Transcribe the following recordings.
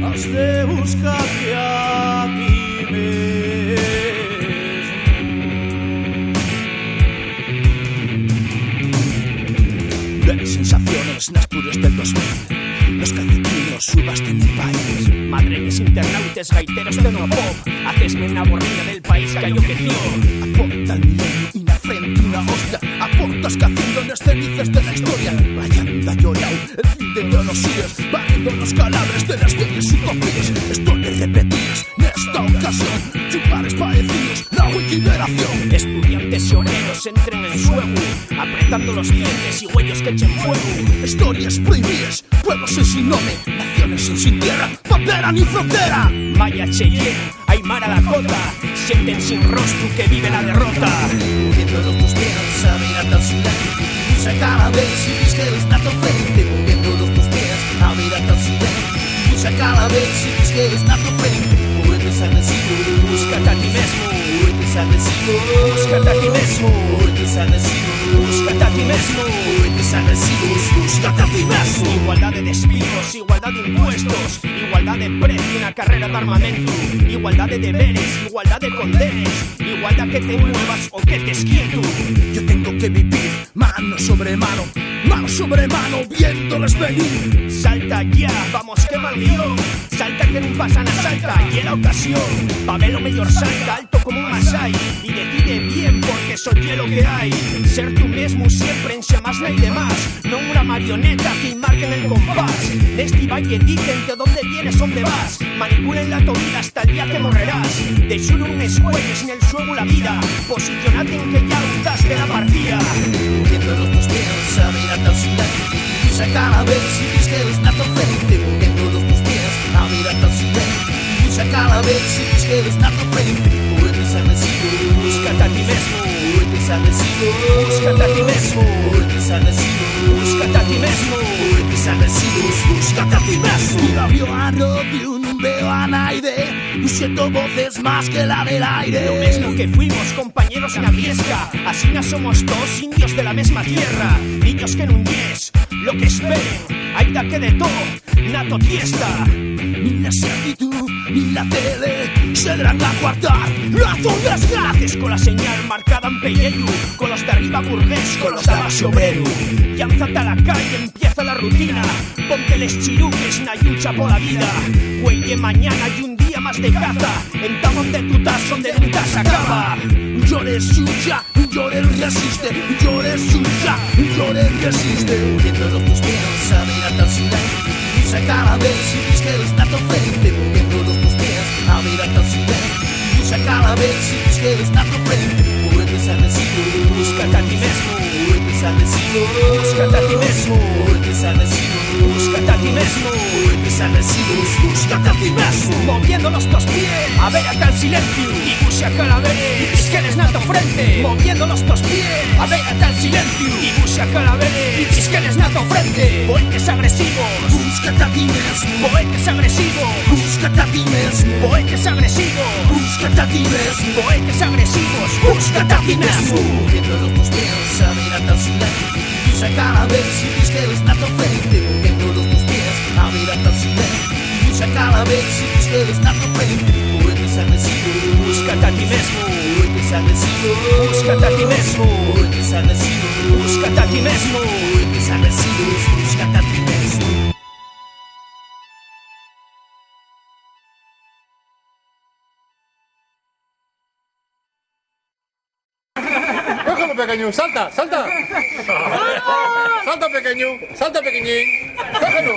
has de buscarte a ti mismo. Las sensaciones, las puras del 2000, los calcetines subas en el país. Madreques, internautes, gaiteros de no pop, hacesme una borrilla del país que yo que tío. Aporta el milenio y la frente una hostia. Aportas que haciendo las cenizas de la historia. Vayanda llorado, el fin de ideologías, barriendo los calabres de las bellas utopías. Historias repetidas, en esta ocasión, chupares padecidos, la liberación. Estudiantes y obreros entren en suego, apretando los dientes y huellos que echen fuego. Historias prohibidas, pueblos sin nombre, naciones sin tierra, bandera ni frontera. Maya, Cheyenne, Aymara, Lakota, sienten sin rostro que vive la derrota. Moviendo los pies, a mirar al silencio, usa cada vez y dices que eres nato frente. Moviendo los pies, a mirar al silencio, usa cada vez y dices que eres nato frente. Eres agresivo, búscate a ti mismo. Eres agresivo, búscate a ti mismo. Eres agresivo, búscate a ti mismo. Eres agresivo, búscate a ti mismo. Igualdad de despidos, igualdad de impuestos, igualdad de precio, una carrera de armamento, igualdad de deberes, igualdad de condenes, igualdad que te muevas o que te esquieto. Yo tengo que vivir mano sobre mano, viéndoles venir. Salta ya, vamos que mal guión. Salta que no pasan a salta y en la ocasión Pabelo mejor salta alto como un masai y decide bien porque soy lo que hay. Ser tú mismo siempre en llamas no hay de más, no una marioneta que marquen el compás. De este valle dicen que dónde vienes, dónde vas, manipulen la tu vida hasta el día que morrerás. De solo un escuelles en el suelo la vida, posicionate en que ya estás de la partida. Moviendo los dos pies, a mirar al silencio, usa cada vez y dices que eres nato frente. Moviendo los dos pies, a mirar al silencio, usa cada vez y dices que eres nato frente. Eres agresivo, búscate a ti mismo. Eres agresivo, búscate a ti mismo. Eres agresivo, búscate a ti mismo. Eres agresivo, búscate a ti mismo. No veo a Rodium, no veo a Naide, no siento voces más que la del aire. Lo mismo que fuimos compañeros en la Briesca, así no somos todos indios de la misma tierra. Niños que en un yes, lo que esperen, hay da que de todo, nato fiesta. Ni la certitud, ni la tele se darán a guardar la zona. Haces con la señal marcada en Peyelu, con los de arriba burgués, con los de base obrero. Lánzate a la calle, empieza la rutina, ponte les chiruques, na lucha por la vida. Güey, mañana hay un día más de caza, en ta donde tú estás, donde nunca se acaba. Llores chucha, llores resiste, llores chucha, llores resiste. Moviendo los dos pies, a mirar al silencio, usa cada vez y dices que eres nato frente. Moviendo los dos pies, a mirar al silencio, usa cada vez y dices que eres nato frente. Eres agresivo, búscate a ti mismo. Eres agresivo, búscate a ti mismo. Eres agresivo, búscate a ti mismo. Eres agresivo, búscate a ti mismo. Moviendo los dos pies, a ver acá el silencio y busca calaveres, es que eres nato frente. Moviendo los dos pies, a ver acá el silencio y busca calaveres, es que eres nato frente. Poetas agresivos, búscate a ti mismo. Poetas agresivos, búscate a ti mismo. Poetas agresivos, búscate a ti mismo. Poetas agresivos, búscate a ti mismo. Moviendo los dos pies, a mirar al silencio, usa cada vez y dices que eres nato frente. Moviendo los dos pies, a mirar al silencio, usa cada vez y dices que eres nato frente. Eres agresivo, búscate a ti mismo. Eres agresivo, búscate a ti mismo. Eres agresivo, búscate a ti mismo. Eres agresivo, búscate a ti mismo. Cógelo, pequeño, salta, salta. Salta, pequeño, salta, pequeñín. Cógelo,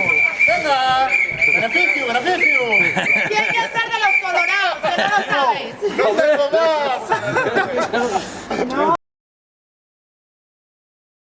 venga. Beneficio, beneficio.